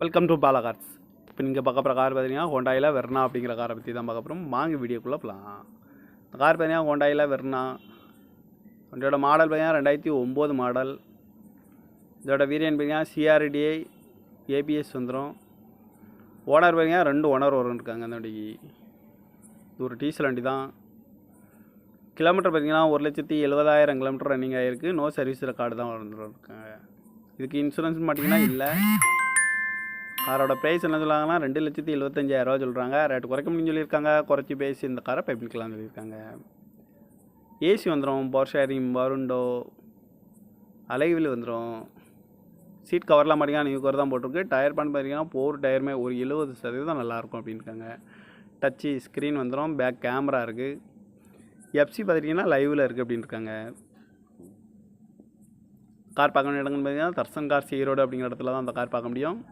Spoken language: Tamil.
Welcome to Bala cars. இப்போ நீங்கள் பார்க்க போகிற கார் பார்த்தீங்கன்னா ஹோண்டாயில் வெர்னா அப்படிங்கிற காரை பற்றி தான் பார்க்க போகிறோம். வாங்க வீடியோக்குள்ளே போகலாம். இந்த கார் பார்த்தீங்கன்னா ஹோண்டாயில் வெர்னா. வண்டியோட மாடல் பார்த்தீங்கன்னா 2009 மாடல். இதோட வேரியன்ட் பார்த்தீங்கன்னா சிஆர்டிஐ ஏபிஎஸ் வந்துடும். ஓனர் பார்த்தீங்கன்னா 2 ஓனர் இருக்காங்க அந்த வண்டிக்கு. இது ஒரு டீசல் வண்டி தான். கிலோமீட்டர் பார்த்தீங்கன்னா 1,70,000 கிலோமீட்டர் ரன்னிங் ஆகிருக்கு. நோ சர்வீஸ் ரெக்கார்டு தான் வந்துருக்காங்க. இதுக்கு இன்சூரன்ஸ் மாட்டிங்கன்னா இல்லை. காரோட ப்ரைஸ் என்ன சொல்லுவாங்கன்னா 2,75,000 சொல்கிறாங்க. ரேட்டு குறைக்க முடியும்னு சொல்லியிருக்காங்க. குறைச்சி பேசி இந்த காரை பைப்பிக்கலாம்னு சொல்லியிருக்காங்க. ஏசி வந்துடும், பவர் ஷேரிங், பருண்டோ, அலைவில் வந்துடும். சீட் கவர்லாம் மாட்டிங்கன்னா நியூ கவர் தான் போட்டிருக்கு. டயர் பண்ண பார்த்தீங்கன்னா 4 டயருமே ஒரு 70% நல்லாயிருக்கும் அப்படின்னுருக்காங்க. டச்சு ஸ்க்ரீன் வந்துடும். பேக் கேமரா இருக்குது. எஃப்சி பார்த்துட்டிங்கன்னா லைவில் இருக்குது அப்படின்னு இருக்காங்க. கார் பார்க்க வேண்டிய இடங்கள்னு பார்த்தீங்கன்னா தர்சன் கார்ஸ் ஈரோடு அப்படிங்கிற இடத்துல தான் அந்த கார் பார்க்க முடியும்.